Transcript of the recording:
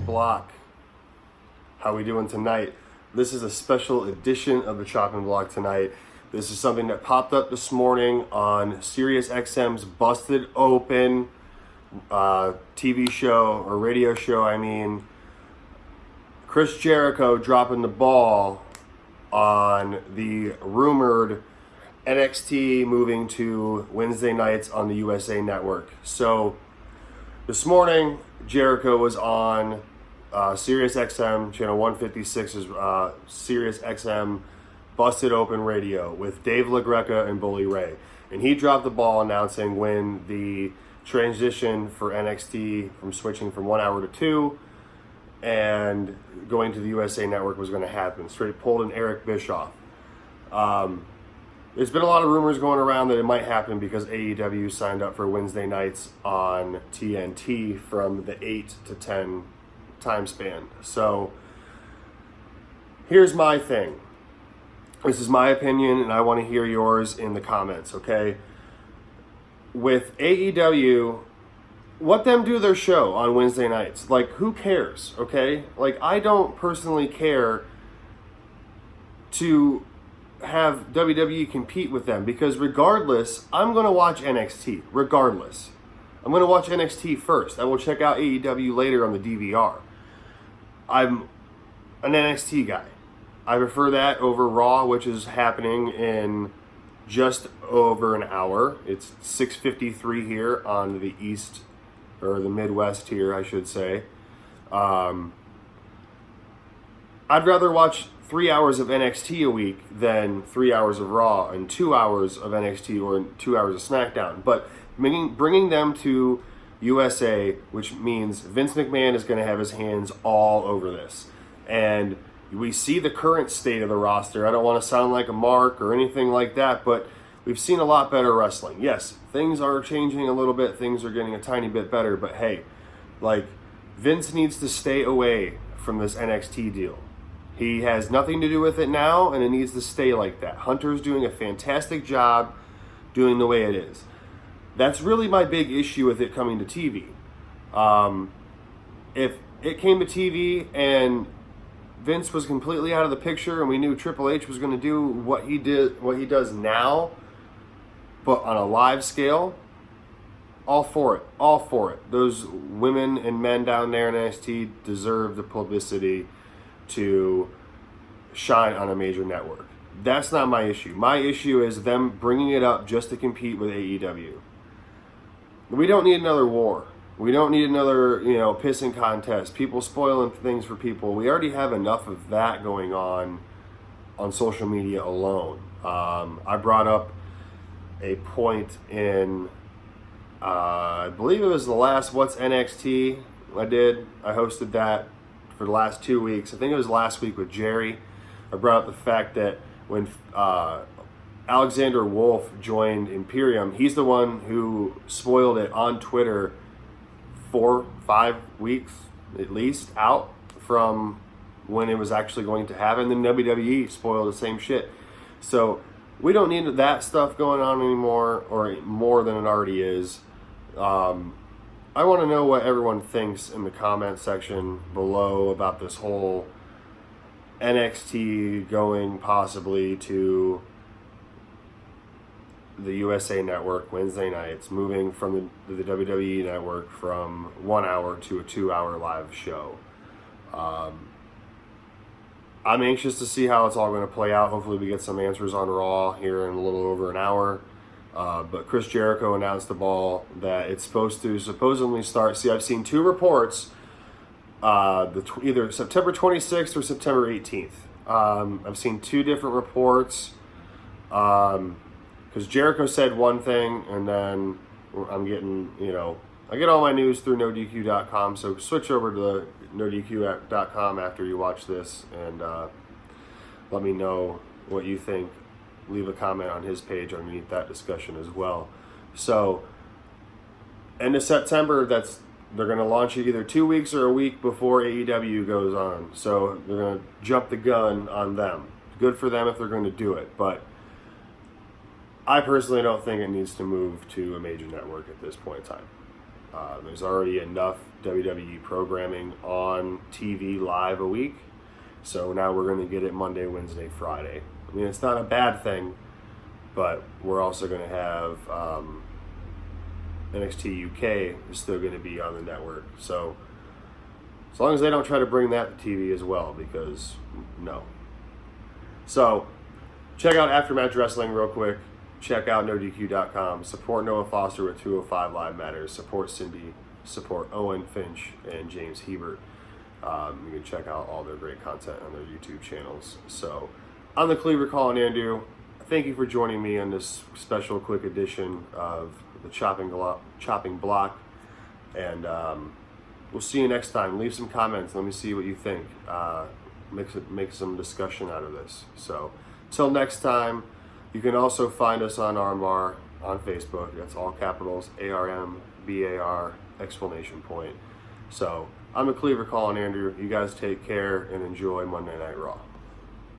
chopping block. How we doing tonight? This is a special edition of the chopping block tonight. This is something that popped up this morning on Sirius XM's Busted Open TV show, or radio show, I mean. Chris Jericho dropping the ball on the rumored NXT moving to Wednesday nights on the USA Network. So this morning, Jericho was on Sirius XM, channel 156's Sirius XM Busted Open Radio with Dave LaGreca and Bully Ray. And he dropped the ball announcing when the transition for NXT from switching from 1 hour to 2 and going to the USA Network was going to happen. Straight pulled an Eric Bischoff. There's been a lot of rumors going around that it might happen because AEW signed up for Wednesday nights on TNT from the 8 to 10 time span. So here's my thing. This is my opinion, and I want to hear yours in the comments, okay? With AEW, let them do their show on Wednesday nights. Like, who cares, okay? Like, I don't personally care to have WWE compete with them because regardless, I'm going to watch NXT. Regardless. I'm going to watch NXT first. I will check out AEW later on the DVR. I'm an NXT guy. I prefer that over Raw, which is happening in just over an hour. It's 6:53 here on the East, or the Midwest here, I should say. I'd rather watch 3 hours of NXT a week than 3 hours of Raw and 2 hours of NXT or 2 hours of SmackDown. But bringing them to USA, which means Vince McMahon is going to have his hands all over this. And we see the current state of the roster. I don't want to sound like a mark or anything like that, but we've seen a lot better wrestling. Yes, things are changing a little bit. Things are getting a tiny bit better. But hey, like, Vince needs to stay away from this NXT deal. He has nothing to do with it now, and it needs to stay like that. Hunter's doing a fantastic job doing the way it is. That's really my big issue with it coming to TV. If it came to TV and Vince was completely out of the picture and we knew Triple H was going to do what he does now, but on a live scale, all for it. Those women and men down there in NXT deserve the publicity to shine on a major network. That's not my issue. My issue is them bringing it up just to compete with AEW. We don't need another war. We don't need another, pissing contest, people spoiling things for people. We already have enough of that going on social media alone. I brought up a point in, I believe it was the last What's NXT I hosted that for the last 2 weeks. I think it was last week with Jerry. I brought up the fact that when Alexander Wolf joined Imperium, he's the one who spoiled it on Twitter 4-5 weeks at least out from when it was actually going to happen. Then WWE spoiled the same shit. So we don't need that stuff going on anymore, or more than it already is. I want to know what everyone thinks in the comment section below about this whole NXT going possibly to the USA Network Wednesday nights, moving from the WWE Network from 1 hour to a 2 hour live show. I'm anxious to see how it's all going to play out. Hopefully we get some answers on Raw here in a little over an hour. But Chris Jericho announced the ball that it's supposed to supposedly start. See, I've seen two reports, either September 26th or September 18th. I've seen two different reports. Because Jericho said one thing, and then I'm getting, I get all my news through NoDQ.com, so switch over to NoDQ.com after you watch this, and let me know what you think. Leave a comment on his page underneath that discussion as well. So, end of September, they're going to launch it either 2 weeks or a week before AEW goes on, so they're going to jump the gun on them. Good for them if they're going to do it, but I personally don't think it needs to move to a major network at this point in time. There's already enough WWE programming on TV live a week, so now we're going to get it Monday, Wednesday, Friday. I mean, it's not a bad thing, but we're also going to have NXT UK is still going to be on the network. So as long as they don't try to bring that to TV as well, because no. So check out Aftermatch Wrestling real quick. Check out NoDQ.com. Support Noah Foster with 205 Live Matters. Support Cindy. Support Owen Finch and James Hebert. You can check out all their great content on their YouTube channels. So I'm the Cleaver, Colin Andrew. Thank you for joining me on this special quick edition of the Chopping Block. And we'll see you next time. Leave some comments. Let me see what you think. Make some discussion out of this. So till next time. You can also find us on Armbar on Facebook. That's all capitals, ARMBAR, exclamation point. So I'm the Cleaver, Colin Andrew. You guys take care and enjoy Monday Night Raw.